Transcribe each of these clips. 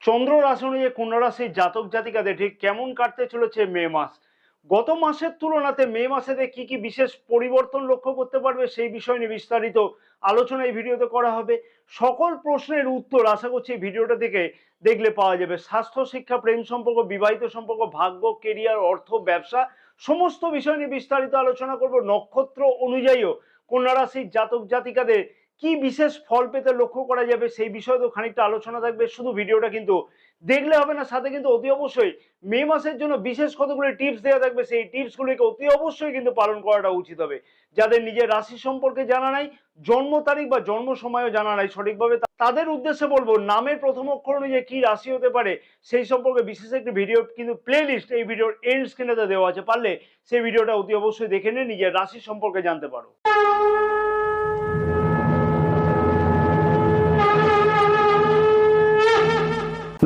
চন্দ্র রাশি অনুযায়ী কন্যা রাশির জাতক জাতিকাদের ঠিক কেমন কাটতে চলেছে মে মাস। গত মাসের তুলনাতে মে মাসেতে কি কি বিশেষ পরিবর্তন লক্ষ্য করতে পারবে সেই বিষয় নিয়ে বিস্তারিত আলোচনা এই ভিডিওতে করা হবে। সকল প্রশ্নের উত্তর আশা করছি এই ভিডিওটা থেকে দেখলে পাওয়া যাবে। স্বাস্থ্য, শিক্ষা, প্রেম সম্পর্ক, বিবাহিত সম্পর্ক, ভাগ্য, কেরিয়ার, অর্থ, ব্যবসা সমস্ত বিষয় নিয়ে বিস্তারিত আলোচনা করব। নক্ষত্র অনুযায়ীও কন্যা রাশির জাতক জাতিকাদের কি বিশেষ ফল পেতে লক্ষ্য করা যাবে সেই বিষয়ে তো খানিকটা আলোচনা থাকবে। শুধু ভিডিওটা কিন্তু দেখলে হবে না, সাথে কিন্তু অতি অবশ্যই মে মাসের জন্য বিশেষ কতগুলি টিপস দেওয়া থাকবে। সেই টিপসগুলিকে অতি অবশ্যই কিন্তু পালন করাটা উচিত হবে। যাদের নিজের রাশি সম্পর্কে জানা নাই, জন্ম তারিখ বা জন্ম সময়ও জানা নাই সঠিকভাবে, তাদের উদ্দেশ্যে বলবো নামের প্রথম অক্ষর অনুযায়ী কি রাশি হতে পারে সেই সম্পর্কে বিশেষ একটি ভিডিও কিন্তু প্লে লিস্ট এই ভিডিওর এন্ড স্ক্রিনে দেওয়া আছে। পারলে সেই ভিডিওটা অতি অবশ্যই দেখে নিয়ে নিজের রাশি সম্পর্কে জানতে পারো।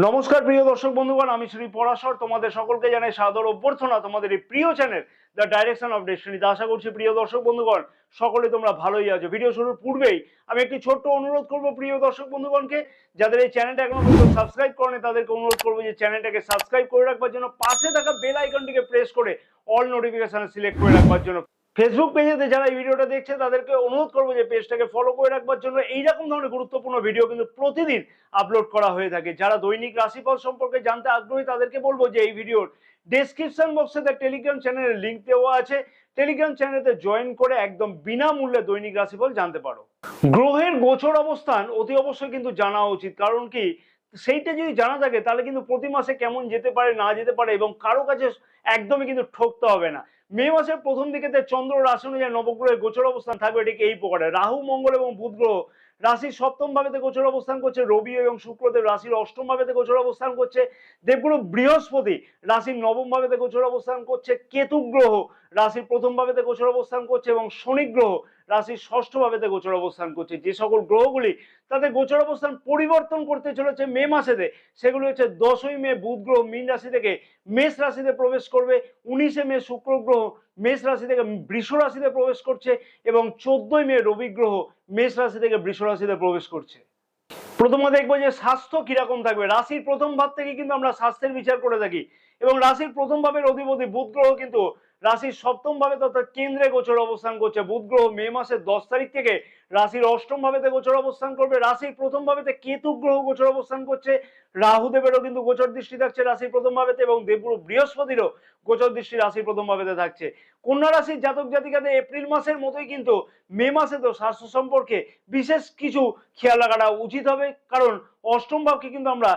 নমস্কার প্রিয় দর্শক বন্ধুগণ, আমি শ্রী পরাশর তোমাদের সকলকে জানাই সাদর অভ্যর্থনা তোমাদের এই প্রিয় channel the direction of destiny. আশা করছি প্রিয় দর্শক বন্ধুগণ সকলে তোমরা ভালোই আছো। ভিডিও শুরুর পূর্বেই আমি একটি ছোট্ট অনুরোধ করব প্রিয় দর্শক বন্ধুগণকে, যাদের এই চ্যানেলটা এখনো পর্যন্ত সাবস্ক্রাইব করেনি তাদেরকে অনুরোধ করবো যে চ্যানেলটাকে সাবস্ক্রাইব করে রাখবার জন্য, পাশে থাকা বেল আইকনটিকে প্রেস করে অল নোটিফিকেশন সিলেক্ট করে রাখবার জন্য। ফেসবুক পেজেতে যারা এই ভিডিওটা দেখছে তাদেরকে অনুরোধ করবো যে পেজটাকে ফলো করে রাখবার জন্য। এইরকম ধরনের গুরুত্বপূর্ণ ভিডিও কিন্তু প্রতিদিন আপলোড করা হয়ে থাকে। যারা দৈনিক রাশিফল সম্পর্কে জানতে আগ্রহী তাদেরকে বলবো যে এই ভিডিওর ডেসক্রিপশন বক্সে তার টেলিগ্রাম চ্যানেলের লিঙ্ক দেওয়া আছে। টেলিগ্রাম চ্যানেলেতে জয়েন করে একদম বিনামূল্যে দৈনিক রাশিফল জানতে পারো। গ্রহের গোচর অবস্থান অতি অবশ্যই কিন্তু জানা উচিত, কারণ কি সেইটা যদি জানা থাকে তাহলে কিন্তু প্রতি মাসে কেমন যেতে পারে না যেতে পারে এবং কারো কাছে একদমই কিন্তু ঠকতে হবে না। মে মাসের প্রথম দিকেতে চন্দ্র রাশি অনুযায়ী নবগ্রহের গোচর অবস্থান থাকবে ঠিক এই প্রকারে। রাহু, মঙ্গল এবং বুধ গ্রহ রাশির সপ্তম ভাবেতে গোচর অবস্থান করছে। রবি এবং শুক্রদেব রাশির অষ্টম ভাবেতে গোচর অবস্থান করছে। দেবগুরু বৃহস্পতি রাশির নবম ভাবেতে গোচর অবস্থান করছে। কেতু গ্রহ রাশির প্রথম ভাবেতে গোচর অবস্থান করছে এবং শনি গ্রহ রাশির ষষ্ঠ ভাবেতে গোচর অবস্থান করছে। যে সকল গ্রহগুলি তাদের গোচর অবস্থান পরিবর্তন করতে চলেছে মে মাসেতে, সেগুলি হচ্ছে 10ই মে বুধ গ্রহ মীন রাশি থেকে মেষ রাশিতে প্রবেশ করবে। 19শে মে শুক্র গ্রহ মেষ রাশি থেকে বৃষ রাশিতে প্রবেশ করছে এবং 14ই মে রবি গ্রহ মেষ রাশি থেকে বৃষ রাশিতে প্রবেশ করছে। প্রথমে দেখবো যে স্বাস্থ্য কিরকম থাকবে। রাশির প্রথম ভাব থেকে কিন্তু আমরা স্বাস্থ্যের বিচার করে থাকি এবং রাশির প্রথম ভাবের অধিপতি বুধ গ্রহ কিন্তু রাশির সপ্তম ভাবে অর্থাৎ কেন্দ্রে গোচর অবস্থান করছে। বুধ গ্রহ মে মাসের 10 তারিখ থেকে রাশির অষ্টম ভাবেতে গোচর অবস্থান করবে। রাশির প্রথম ভাবেতে কেতু গ্রহ গোচর অবস্থান করছে। রাহুদেবেরও কিন্তু গোচর দৃষ্টি থাকছে রাশির প্রথম ভাবেতে এবং দেবগুরু বৃহস্পতিরও গোচর দৃষ্টি রাশির প্রথম ভাবেতে থাকছে। কন্যা রাশির জাতক জাতিকাদের এপ্রিল মাসের মতোই কিন্তু মে মাসে তো স্বাস্থ্য সম্পর্কে বিশেষ কিছু খেয়াল রাখাটা উচিত হবে, কারণ অষ্টম ভাবকে কিন্তু আমরা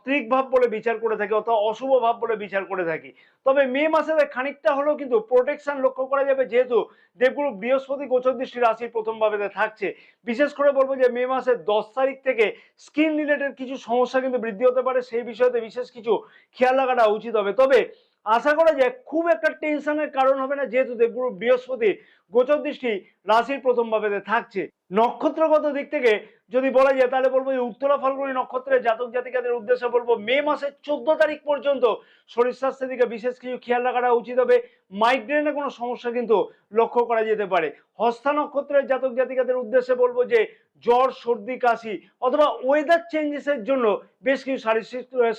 ত্রিক ভাব বলে বিচার করে থাকি অথবা অশুভ ভাব বলে বিচার করে থাকি। তবে মে মাসে খানিকটা হলেও কিন্তু প্রোটেকশন লক্ষ্য করা যাবে, যেহেতু দেবগুরু বৃহস্পতি গোচর দৃষ্টি রাশির প্রথম ভাবেতে থাকছে। বিশেষ করে বলবো যে মে মাসের 10 তারিখ থেকে স্কিন রিলেটেড কিছু সমস্যা কিন্তু বৃদ্ধি হতে পারে, সেই বিষয়তে বিশেষ কিছু খেয়াল রাখাটা উচিত হবে। তবে আশা করা যায় খুব একটা টেনশনের কারণ হবে না, যেহেতু দেবগুরু বৃহস্পতি গোচর দৃষ্টি রাশির প্রথম ভাবেতে থাকছে। নক্ষত্রগত দিক থেকে যদি বলা যায় তাহলে বলবো যে উত্তরা ফাল্গুনী নক্ষত্রের জাতক জাতিকাদের উদ্দেশ্যে বলবো মে মাসের 14 তারিখ পর্যন্ত শরীর স্বাস্থ্যের দিকে বিশেষ কিছু খেয়াল রাখাটা উচিত হবে। মাইগ্রেনের কোনো সমস্যা কিন্তু লক্ষ্য করা যেতে পারে। হস্তা নক্ষত্রের জাতক জাতিকাদের উদ্দেশ্যে বলবো যে জ্বর, সর্দি, কাশি অথবা ওয়েদার চেঞ্জেসের জন্য বেশ কিছু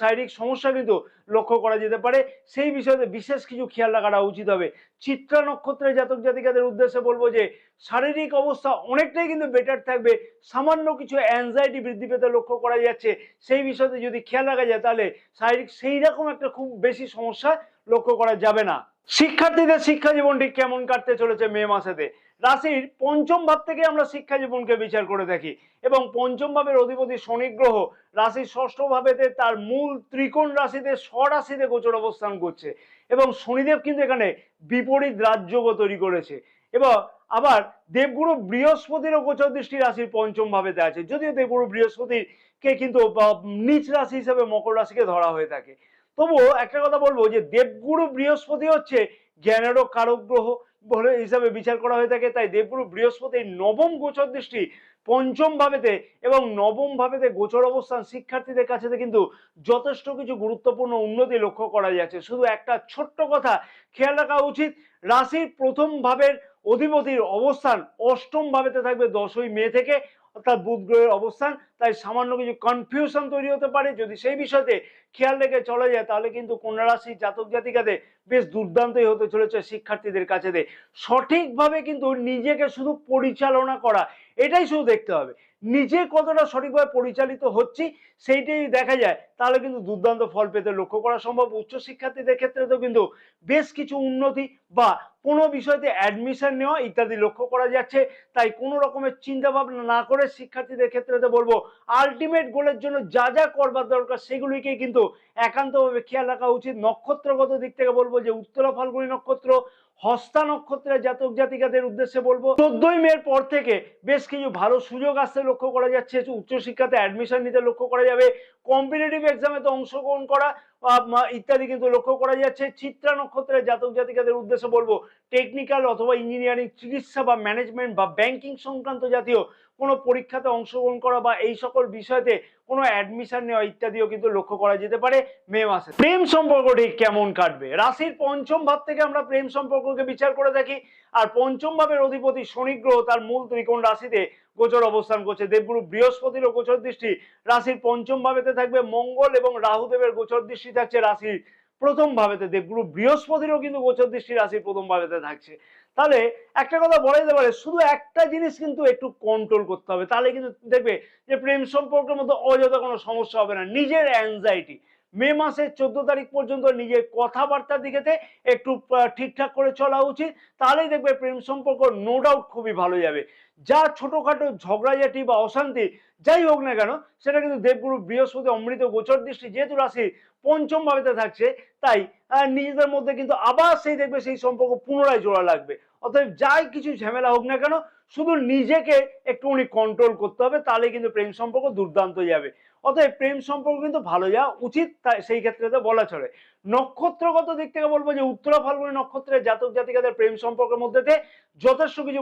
শারীরিক সমস্যা কিন্তু লক্ষ্য করা যেতে পারে, সেই বিষয়ে বিশেষ কিছু খেয়াল রাখাটা উচিত হবে। চিত্রা নক্ষত্রের জাতক জাতিকাদের উদ্দেশ্যে বলবো যে শারীরিক অবস্থা অনেকটাই কিন্তু বেটার থাকবে। সামান্য কিছু অ্যাংজাইটি বৃদ্ধি পেতে লক্ষ্য করা যাচ্ছে, সেই বিষয়তে যদি খেয়াল রাখা যায় তাহলে শারীরিক সেই রকম একটা খুব বেশি সমস্যা লক্ষ্য করা যাবে না। শিক্ষার্থীদের শিক্ষা জীবন ঠিক কেমন কাটতে চলেছে মে মাসেতে। রাশির পঞ্চম ভাব থেকে আমরা শিক্ষা জীবনকে বিচার করে থাকি এবং পঞ্চম ভাবের অধিপতি শনি গ্রহ রাশির ষষ্ঠ ভাবেতে তার মূল ত্রিকোণ রাশিতে স্বরাশিতে গোচর অবস্থান করছে এবং শনিদেব কিন্তু এখানে বিপরীত রাজযোগ তৈরি করেছে এবং আবার দেবগুরু বৃহস্পতিরও গোচর দৃষ্টি রাশির পঞ্চম ভাবেতে আছে, যদিও দেবগুরু বৃহস্পতিকে কিন্তু নিচ রাশি হিসেবে মকর রাশিকে ধরা হয়ে থাকে। তবুও একটা কথা বলবো যে দেবগুরু বৃহস্পতি হচ্ছে জ্ঞানেরও কারক গ্রহ বলে হিসাবে বিচার করা হয়ে থাকে। তাই দেবগুরু বৃহস্পতির নবম গোচর দৃষ্টি পঞ্চম ভাবেতে এবং নবম ভাবেতে গোচর অবস্থান শিক্ষার্থীদের কাছে কিন্তু যথেষ্ট কিছু গুরুত্বপূর্ণ উন্নতি লক্ষ্য করা যাচ্ছে। শুধু একটা ছোট্ট কথা খেয়াল রাখা উচিত, রাশির প্রথম ভাবের অধিপতির অবস্থান অষ্টম ভাবেতে থাকবে 10ই মে থেকে অর্থাৎ বুধ গ্রহের অবস্থান, তাই সামান্য কিছু কনফিউশন তৈরি হতে পারে। যদি সেই বিষয়তে খেয়াল রেখে চলা যায় তাহলে কিন্তু কন্যা রাশির জাতক জাতিকাদের বেশ দুর্দান্তই হতে চলেছে শিক্ষার্থীদের কাছে। সঠিকভাবে কিন্তু নিজেকে শুধু পরিচালনা করা, এটাই শুধু দেখতে হবে, নিজে কতটা সঠিকভাবে পরিচালিত হচ্ছি সেইটাই দেখা যায়, তাহলে কিন্তু দুর্দান্ত ফল পেতে লক্ষ্য করা সম্ভব। উচ্চশিক্ষার্থীদের ক্ষেত্রে তো কিন্তু বেশ কিছু উন্নতি বা কোনো বিষয়তে অ্যাডমিশন নেওয়া ইত্যাদি লক্ষ্য করা যাচ্ছে। তাই কোনো রকমের চিন্তা ভাবনা না করে শিক্ষার্থীদের ক্ষেত্রে তো বলবো আলটিমেট গোলের জন্য যা যা করবার দরকার সেগুলিকে কিন্তু একান্তভাবে খেয়াল রাখা উচিত। নক্ষত্রগত দিক থেকে বলবো যে উত্তরা ফাল্গুনী নক্ষত্র, হস্তা নক্ষত্রের জাতক জাতিকাদের উদ্দেশ্যে বলবো 14ই মের পর থেকে বেশ কিছু ভালো সুযোগ আসতে লক্ষ্য করা যাচ্ছে। উচ্চশিক্ষাতে অ্যাডমিশন নিতে লক্ষ্য করা যাবে, কম্পিটিটিভ এক্সামে তো অংশগ্রহণ করা ইত্যাদি কিন্তু লক্ষ্য করা যাচ্ছে। চিত্রা নক্ষত্রের জাতক জাতিকাদের উদ্দেশ্যে বলবো টেকনিক্যাল অথবা ইঞ্জিনিয়ারিং, চিকিৎসা বা ম্যানেজমেন্ট বা ব্যাংকিং সংক্রান্ত জাতীয় কোনো পরীক্ষাতে অংশগ্রহণ করা বা এই সকল বিষয়তে কোনো অ্যাডমিশন নেওয়া ইত্যাদিও কিন্তু লক্ষ্য করা যেতে পারে মে মাসে। প্রেম সম্পর্কটি কেমন কাটবে? রাশির পঞ্চম ভাব থেকে আমরা প্রেম সম্পর্ককে বিচার করে থাকি, আর পঞ্চম ভাবের অধিপতি শনি গ্রহ তার মূল ত্রিকোণ রাশিতে গোচর অবস্থান করছে। দেবগুরু বৃহস্পতিরও গোচর দৃষ্টি রাশির পঞ্চম ভাবেতে থাকবে, মঙ্গল এবং রাহুদেবের গোচর দৃষ্টি থাকছে রাশির প্রথম ভাবেতে। দেবগুরু বৃহস্পতিরও কিন্তু গোচর দৃষ্টি রাশির প্রথম ভাবেতে থাকছে। তাহলে একটা কথা বলা যেতে পারে, শুধু একটা জিনিস কিন্তু একটু কন্ট্রোল করতে হবে, তাহলে কিন্তু দেখবে যে প্রেম সম্পর্কের মধ্যে অযথা কোনো সমস্যা হবে না। নিজের অ্যাংজাইটি মে মাসের 14 তারিখ পর্যন্ত নিজের কথাবার্তার দিকেতে একটু ঠিকঠাক করে চলা উচিত, তাহলেই দেখবে প্রেম সম্পর্ক নো ডাউট খুবই ভালো যাবে। যা ছোটখাটো ঝগড়াঝাটি বা অশান্তি যাই হোক না কেন, সেটা কিন্তু দেবগুরু বৃহস্পতি অমৃত গোচর দৃষ্টি যেহেতু রাশির পঞ্চম ভাবেতে থাকছে, তাই নিজেদের মধ্যে কিন্তু আবার সেই দেখবে সেই সম্পর্ক পুনরায় জোড়া লাগবে। অতএব যাই কিছু ঝামেলা হোক না কেন, শুধু নিজেকে একটুখানি কন্ট্রোল করতে হবে, তাহলে কিন্তু প্রেম সম্পর্ক দুর্দান্ত যাবে। অতএব প্রেম সম্পর্ক কিন্তু ভালো যাওয়া উচিত, তাই সেই ক্ষেত্রে তো বলা চলে। নক্ষত্রগত দিক থেকে বলবো যে উত্তরা ফাল্গুনী নক্ষত্রের জাতক জাতিকাদের প্রেম সম্পর্কের মধ্যে যথেষ্ট কিছু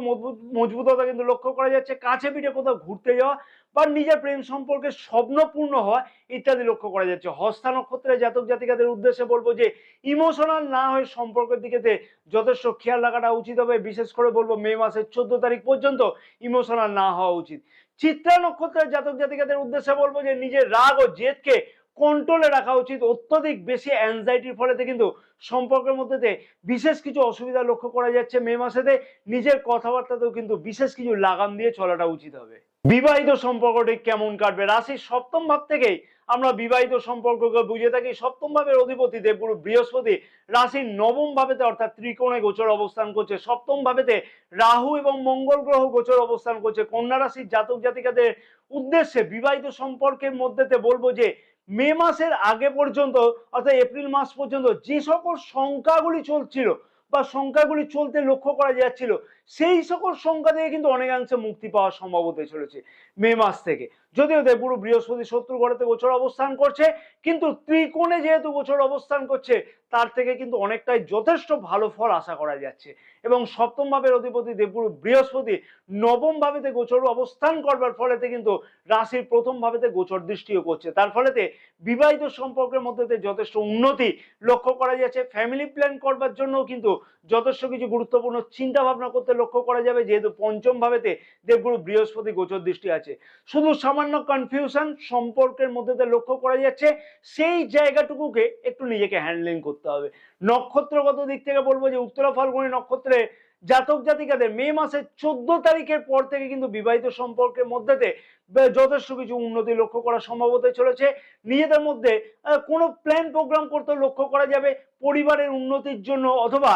মজবুততা কিন্তু লক্ষ্য করা যাচ্ছে। কাছে পিঠে কোথাও ঘুরতে যাওয়া বা নিজের প্রেম সম্পর্কে স্বপ্নপূর্ণ হওয়া ইত্যাদি লক্ষ্য করা যাচ্ছে। হস্তা নক্ষত্রের জাতক জাতিকাদের উদ্দেশ্যে বলবো যে ইমোশনাল না হয়ে সম্পর্কের দিকেতে যথেষ্ট খেয়াল রাখাটা উচিত হবে। বিশেষ করে বলবো মে মাসের 14 তারিখ পর্যন্ত ইমোশনাল না হওয়া উচিত। চিত্রা নক্ষত্রের জাতক জাতিকাদের উদ্দেশ্যে বলবো যে নিজের রাগ ও জেদকে কন্ট্রোলে রাখা উচিত। অত্যধিক বেশি অ্যাংজাইটির ফলেতে কিন্তু সম্পর্কের মধ্যে বিশেষ কিছু অসুবিধা লক্ষ্য করা যাচ্ছে মে মাসেতে। নিজের কথাবার্তাতেও কিন্তু বিশেষ কিছু লাগাম দিয়ে চলাটা উচিত হবে। বিবাহিত সম্পর্কটি কেমন কাটবে? রাশির সপ্তম ভাব থেকেই আমরা বিবাহিত সম্পর্ককে বুঝে থাকি। সপ্তম ভাবের অধিপতি দেবগুরু বৃহস্পতি রাশির নবম ভাবেতে অর্থাৎ ত্রিকোণে গোচর অবস্থান করছে। সপ্তম ভাবেতে রাহু এবং মঙ্গল গ্রহ গোচর অবস্থান করছে। কন্যা রাশির জাতক জাতিকাদের উদ্দেশ্যে বিবাহিত সম্পর্কের মধ্যেতে বলবো যে মে মাসের আগে পর্যন্ত অর্থাৎ এপ্রিল মাস পর্যন্ত যে সকল সংখ্যাগুলি চলছিল বা সংখ্যাগুলি চলতে লক্ষ্য করা যাচ্ছিল, সেই সকল সংখ্যা থেকে কিন্তু অনেকাংশে মুক্তি পাওয়ার সম্ভব হতে চলেছে মে মাস থেকে। যদিও দেবগুরু বৃহস্পতি শত্রু ঘরেতে গোচর অবস্থান করছে, কিন্তু ত্রিকোণে যেহেতু গোচর অবস্থান করছে তার থেকে কিন্তু অনেকটাই যথেষ্ট ভালো ফল আশা করা যাচ্ছে। এবং সপ্তম ভাবের অধিপতি দেবগুরু বৃহস্পতি নবম ভাবেতে গোচর অবস্থান করবার ফলেতে কিন্তু রাশির প্রথম ভাবেতে গোচর দৃষ্টিও করছে। তার ফলেতে বিবাহিত সম্পর্কের মধ্যে যথেষ্ট উন্নতি লক্ষ্য করা যাচ্ছে। ফ্যামিলি প্ল্যান করবার জন্য কিন্তু যথেষ্ট কিছু গুরুত্বপূর্ণ চিন্তা ভাবনা করতে লক্ষ্য করা যাবে, যেহেতু পঞ্চম ভাবেতে দেবগুরু বৃহস্পতি গোচর দৃষ্টি আছে। শুধু সামান্য কনফিউশন সম্পর্কের মধ্যে লক্ষ্য করা যাচ্ছে, সেই জায়গাটুকুকে একটু নিজেকে হ্যান্ডলিং করতে হবে। নক্ষত্রগত দিক থেকে বলবো যে উত্তরা ফাল্গুনী নক্ষত্রে জাতক জাতিকাদের মে মাসের 14 তারিখের পর থেকে কিন্তু বিবাহিত সম্পর্কের মধ্যে যথেষ্ট কিছু উন্নতি লক্ষ্য করা সম্ভব হতে চলেছে। নিজেদের মধ্যে কোনো প্ল্যান প্রোগ্রাম করতে লক্ষ্য করা যাবে পরিবারের উন্নতির জন্য, অথবা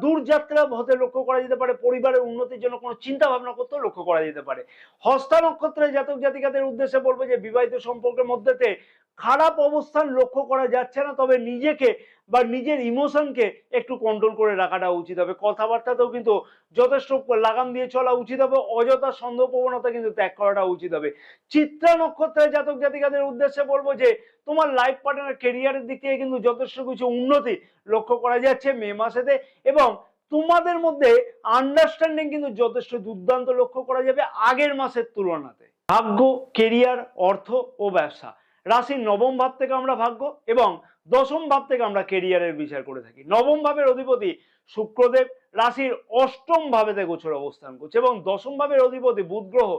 দূরযাত্রা হতে লক্ষ্য করা যেতে পারে। পরিবারের উন্নতির জন্য কোনো চিন্তা ভাবনা করতেও লক্ষ্য করা যেতে পারে। হস্তা নক্ষত্রের জাতক জাতিকাদের উদ্দেশ্যে বলবো যে বিবাহিত সম্পর্কের মধ্যে খারাপ অবস্থান লক্ষ্য করা যাচ্ছে না, তবে নিজেকে বা নিজের ইমোশনকে একটু কন্ট্রোল করে রাখাটা উচিত হবে। কথাবার্তাতেও কিন্তু যথেষ্ট লাগাম দিয়ে চলা উচিত হবে। অযথা সন্দেহ প্রবণতা কিন্তু ত্যাগ করাটা উচিত হবে। চিত্রা নক্ষত্রের জাতক জাতিকাদের উদ্দেশ্যে বলবো যে তোমার লাইফ পার্টনার কেরিয়ারের দিক থেকে কিন্তু যথেষ্ট কিছু উন্নতি লক্ষ্য করা যাচ্ছে মে মাসেতে, এবং তোমাদের মধ্যে আন্ডারস্ট্যান্ডিং কিন্তু যথেষ্ট দুর্দান্ত লক্ষ্য করা যাবে আগের মাসের তুলনাতে। ভাগ্য, কেরিয়ার, অর্থ ও ব্যবসা, রাশির নবম ভাব থেকে আমরা ভাগ্য এবং দশম ভাব থেকে আমরা কেরিয়ারের বিচার করে থাকি। নবম ভাবের অধিপতি শুক্রদেব রাশির অষ্টম ভাবেতে গোচর অবস্থান করছে, এবং দশম ভাবের অধিপতি বুধ গ্রহ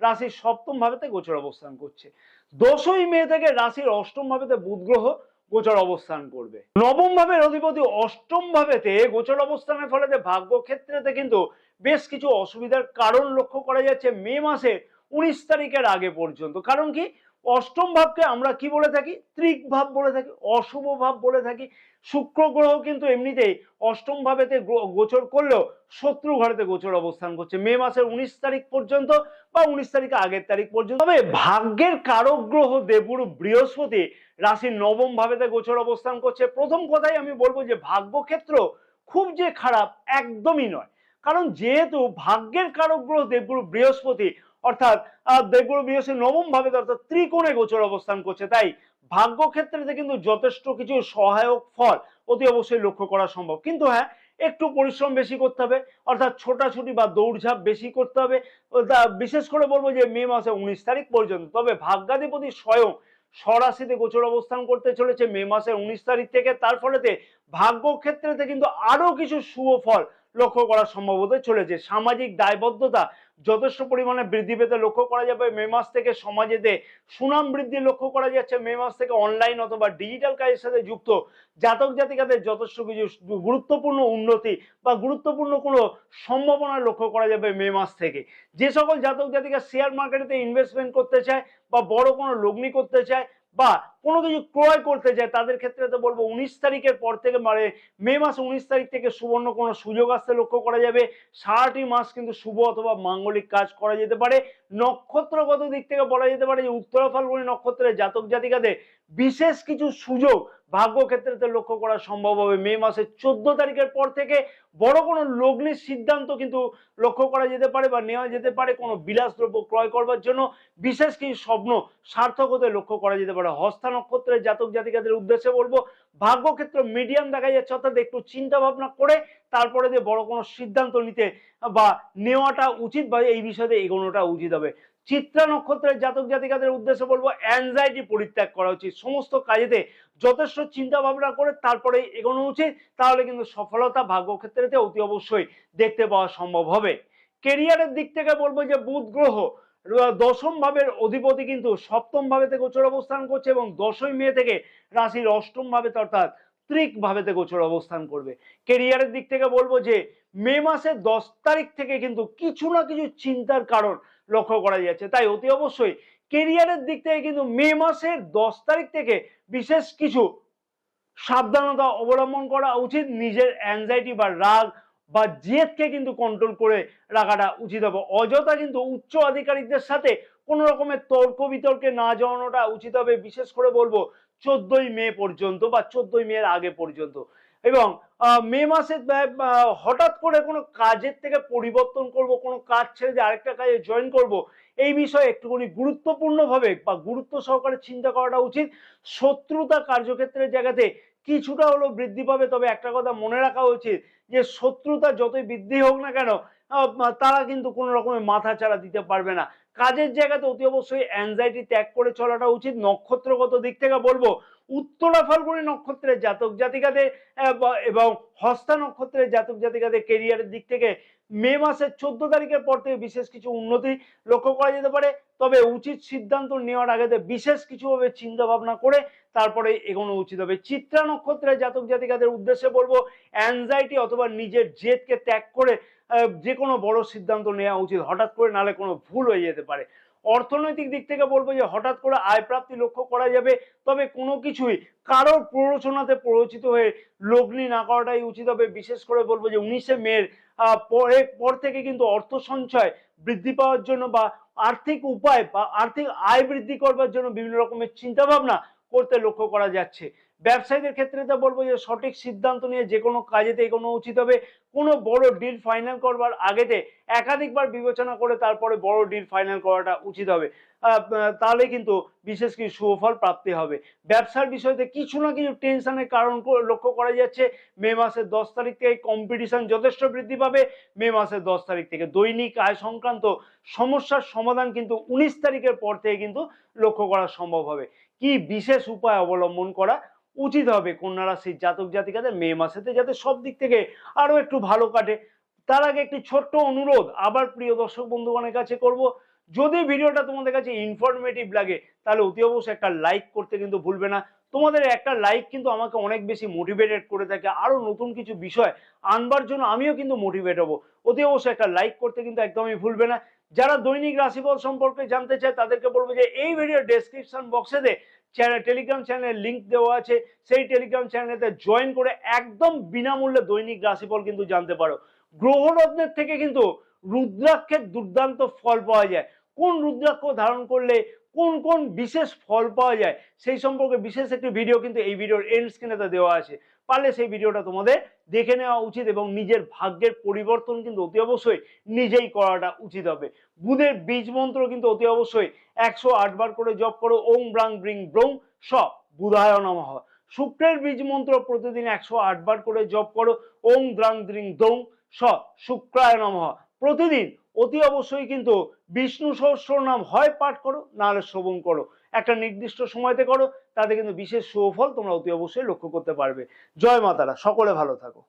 রাশির সপ্তম ভাবেতে গোচর অবস্থান করছে। 10ই মে থেকে রাশির অষ্টম ভাবেতে বুধ গ্রহ গোচর অবস্থান করবে। নবম ভাবের অধিপতি অষ্টম ভাবেতে গোচর অবস্থানের ফলে ভাগ্য ক্ষেত্রেতে কিন্তু বেশ কিছু অসুবিধার কারণ লক্ষ্য করা যাচ্ছে মে মাসে 19 তারিখের আগে পর্যন্ত। কারণ কি, অষ্টম ভাবকে আমরা কি বলে থাকি? ত্রিক ভাব বলে থাকি, অশুভ ভাব বলে থাকি। শুক্র গ্রহ কিন্তু এমনিতেই অষ্টম ভাবেতে গোচর করলেও শত্রু ঘরেতে গোচর অবস্থান করছে মে মাসের 19 তারিখ পর্যন্ত বা 19 তারিখে আগের তারিখ পর্যন্ত। তবে ভাগ্যের কারক গ্রহ দেবগুরু বৃহস্পতি রাশির নবম ভাবেতে গোচর অবস্থান করছে। প্রথম কথাই আমি বলবো যে ভাগ্যক্ষেত্র খুব যে খারাপ একদমই নয়। কারণ যেহেতু ভাগ্যের কারক গ্রহ দেবগুরু বৃহস্পতি অর্থাৎ দেবগুরু বৃহস্পতি নবম ভাবে অর্থাৎ ত্রিকোণে গোচর অবস্থান করছে, তাই ভাগ্য ক্ষেত্রে কিন্তু যথেষ্ট কিছু সহায়ক ফল অতি অবশ্যই লক্ষ্য করা সম্ভব। কিন্তু হ্যাঁ, একটু পরিশ্রম বেশি করতে হবে, অর্থাৎ ছোটাছুটি বা দৌড়ঝাঁপ বেশি করতে হবে, বিশেষ করে বলবো যে মে মাসে 19 তারিখ পর্যন্ত। তবে ভাগ্যাধিপতি স্বয়ং স্বরাশিতে গোচর অবস্থান করতে চলেছে মে মাসের 19 তারিখ থেকে। তার ফলেতে ভাগ্য ক্ষেত্রেতে কিন্তু আরো কিছু শুভ ফল লক্ষ্য করা সম্ভব হতে চলেছে। সামাজিক দায়বদ্ধতা যথেষ্ট পরিমাণে বৃদ্ধি পেতে লক্ষ্য করা যাবে মে মাস থেকে। সমাজেতে সুনাম বৃদ্ধি লক্ষ্য করা যাচ্ছে মে মাস থেকে। অনলাইন অথবা ডিজিটাল কাজের সাথে যুক্ত জাতক জাতিকাদের যথেষ্ট কিছু গুরুত্বপূর্ণ উন্নতি বা গুরুত্বপূর্ণ কোনো সম্ভাবনা লক্ষ্য করা যাবে মে মাস থেকে। যে সকল জাতক জাতিকা শেয়ার মার্কেটে ইনভেস্টমেন্ট করতে চায় বা বড় কোনো লগ্নি করতে চায় বা কোনো কিছু ক্রয় করতে চায়, তাদের ক্ষেত্রে তো বলবো 19 তারিখের পর থেকে মানে মে মাস 19 তারিখ থেকে সুবর্ণ কোনো সুযোগ আসতে লক্ষ্য করা যাবে। সারাটি মাস কিন্তু শুভ অথবা মাঙ্গলিক কাজ করা যেতে পারে। নক্ষত্রগত দিক থেকে বলা যেতে পারে যে উত্তরা ফাল্গুনী নক্ষত্রের জাতক জাতিকাদের বিশেষ কিছু সুযোগ ভাগ্য ক্ষেত্রে লক্ষ্য করা সম্ভব হবে মে মাসের 14 তারিখের পর থেকে। বড় কোনো লগ্নির সিদ্ধান্ত কিন্তু লক্ষ্য করা যেতে পারে বা নেওয়া যেতে পারে কোনো বিলাসদ্রব্য ক্রয় করবার জন্য। বিশেষ কিছু স্বপ্ন সার্থক হতে লক্ষ্য করা যেতে পারে। হস্তা নক্ষত্রের জাতক জাতিকাদের উদ্দেশ্যে বলবো ভাগ্যক্ষেত্র মিডিয়াম দেখা যাচ্ছে, অর্থাৎ একটু চিন্তা ভাবনা করে তারপরে যে বড় কোনো সিদ্ধান্ত নিতে বা নেওয়াটা উচিত বা এই বিষয়ে এগোনোটা উচিত হবে। চিত্রা নক্ষত্রের জাতক জাতিকাদের উদ্দেশ্যে বলবো অ্যাংজাইটি পরিত্যাগ করা উচিত। সমস্ত কাজেতে যথেষ্ট চিন্তা ভাবনা করে তারপরে এগোনো উচিত, তাহলে কিন্তু সফলতা ভাগ্যক্ষেত্রেতে অতি অবশ্যই দেখতে পাওয়া সম্ভব হবে। কেরিয়ারের দিক থেকে বলবো যে বুধ গ্রহ দশম ভাবের অধিপতি কিন্তু সপ্তম ভাবেতে গোচর অবস্থান করছে এবং 10ই মে থেকে রাশির অষ্টম ভাবেতে অর্থাৎ ত্রিক ভাবেতে গোচর অবস্থান করবে। কেরিয়ারের দিক থেকে বলবো যে মে মাসের 10 তারিখ থেকে কিন্তু কিছু না কিছু চিন্তার কারণ লক্ষ্য করা যাচ্ছে, তাই অতি অবশ্যই কেরিয়ারের দিক থেকে কিন্তু মে মাসের 10 তারিখ থেকে বিশেষ কিছু সাবধানতা অবলম্বন করা উচিত। নিজের অ্যাংজাইটি বা রাগ বা জেদকে কিন্তু কন্ট্রোল করে রাখাটা উচিত হবে। অযথা কিন্তু উচ্চ আধিকারিকদের সাথে কোনো রকমের তর্ক বিতর্কে না জড়ানোটা উচিত হবে। বিশেষ করে বলবো 14ই মে পর্যন্ত বা 14ই মে এর আগে পর্যন্ত। এবং মে মাসে হঠাৎ করে কোনো কাজের থেকে পরিবর্তন করব, কোনো কাজ ছেড়ে যে আরেকটা কাজে জয়েন করব, এই বিষয়ে একটুখানি গুরুত্বপূর্ণভাবে বা গুরুত্ব সহকারে চিন্তা করাটা উচিত। শত্রুতা কার্যক্ষেত্রের জায়গাতে কিছুটা হলেও বৃদ্ধি পাবে, তবে একটা কথা মনে রাখা উচিত যে শত্রুতা যতই বৃদ্ধি হোক না কেন তারা কিন্তু কোনো রকমের মাথা চাড়া দিতে পারবে না। কাজের জায়গাতে অতি অবশ্যই অ্যাংজাইটি ত্যাগ করে চলাটা উচিত। নক্ষত্রগত দিক থেকে বলবো উত্তরা ফাল্গুনী নক্ষত্রের জাতক জাতিকাদের এবং হস্তা নক্ষত্রের জাতক জাতিকাদের কেরিয়ারের দিক থেকে মে মাসের 14 তারিখের পর থেকে বিশেষ কিছু উন্নতি লক্ষ্য করা যেতে পারে। তবে উচিত সিদ্ধান্ত নেওয়ার আগে বিশেষ কিছুভাবে চিন্তা ভাবনা করে তারপরে এগোনো উচিত হবে। চিত্রা নক্ষত্রের জাতক জাতিকাদের উদ্দেশ্যে বলবো অ্যাংজাইটি অথবা নিজের জেদকে ত্যাগ করে যে কোনো বড় সিদ্ধান্ত নেওয়া উচিত, হঠাৎ করে নালে কোনো ভুল হয়ে যেতে পারে। অর্থনৈতিক দিক থেকে বলবো যে হঠাৎ করে আয় প্রাপ্তি লক্ষ্য করা যাবে, তবে কোনো কিছুই কারোর প্ররোচনাতে প্ররোচিত হয়ে লগ্নি না করাটাই উচিত হবে। বিশেষ করে বলবো যে 19শে মের পর থেকে কিন্তু অর্থ সঞ্চয় বৃদ্ধি পাওয়ার জন্য বা আর্থিক উপায় বা আর্থিক আয় বৃদ্ধি করবার জন্য বিভিন্ন রকমের চিন্তা ভাবনা করতে লক্ষ্য করা যাচ্ছে। ব্যবসায়ীদের ক্ষেত্রে তো বলবো যে সঠিক সিদ্ধান্ত নিয়ে যে কোনো কাজেতে এগোনো উচিত হবে। কোনো বড় ডিল ফাইনাল করবার আগেতে একাধিকবার বিবেচনা করে তারপরে বড় ডিল ফাইনাল করাটা উচিত হবে। তাহলে কিন্তু বিশেষ কিছু সুফল প্রাপ্তি হবে। ব্যবসার বিষয়তে কিছু না কিছু টেনশনের কারণ লক্ষ্য করা যাচ্ছে। মে মাসের 10 তারিখ থেকে কম্পিটিশন যথেষ্ট বৃদ্ধি পাবে। মে মাসের 10 তারিখ থেকে দৈনিক আয় সংক্রান্ত সমস্যার সমাধান কিন্তু 19 তারিখের পর থেকে কিন্তু লক্ষ্য করা সম্ভব হবে। কি বিশেষ উপায় অবলম্বন করা উচিত হবে কন্যা রাশির জাতক জাতিকাদের মে মাসেতে, যাতে সব দিক থেকে আরো একটু ভালো কাটে? তার আগে একটি ছোট্ট অনুরোধ আবার প্রিয় দর্শক বন্ধুগণের কাছে করব, যদি ভিডিওটা তোমাদের কাছে ইনফরমেটিভ লাগে তাহলে অতি অবশ্যই একটা লাইক করতে কিন্তু ভুলবে না। তোমাদের একটা লাইক কিন্তু আমাকে অনেক বেশি মোটিভেটেড করে থাকে, আরো নতুন কিছু বিষয় আনবার জন্য আমিও কিন্তু মোটিভেট হব। অতি অবশ্যই একটা লাইক করতে কিন্তু একদমই ভুলবে না। যারা দৈনিক রাশিফল সম্পর্কে জানতে চায় তাদেরকে বলবো যে এই ভিডিও ডেসক্রিপশন বক্সেতে টেলিগ্রাম চ্যানেলের লিঙ্ক দেওয়া আছে, সেই টেলিগ্রাম চ্যানেলেতে জয়েন করে একদম বিনামূল্যে দৈনিক রাশিফল কিন্তু জানতে পারো। গ্রহরত্নের থেকে কিন্তু রুদ্রাক্ষের দুর্দান্ত ফল পাওয়া যায়। কোন রুদ্রাক্ষ ধারণ করলে কোন কোন বিশেষ ফল পাওয়া যায় সেই সম্পর্কে বিশেষ একটি ভিডিও কিন্তু এই ভিডিওর এন্ড স্ক্রিনেতে দেওয়া আছে। পারলে সেই ভিডিওটা তোমাদের দেখে নেওয়া উচিত এবং নিজের ভাগ্যের পরিবর্তন কিন্তু অতি অবশ্যই নিজেই করাটা উচিত হবে। বুধের বীজ মন্ত্র কিন্তু অতি অবশ্যই 108 বার করে জপ করো, ওং ব্রাং ব্রিং ব্রং স বুধায় নমঃ। শুক্রের বীজ মন্ত্র প্রতিদিন 108 বার করে জপ করো, ওং দ্রাং দ্রিং দং স শুক্রায় নমঃ। প্রতিদিন অতি অবশ্যই কিন্তু বিষ্ণু সহস্র নাম হয় পাঠ করো, নাহলে শ্রবণ করো। একটা নির্দিষ্ট সময়তে করো, তাতে কিন্তু বিশেষ সুফল তোমরা অতি অবশ্যই লক্ষ্য করতে পারবে। জয় মাতারা, সকলে ভালো থাকো।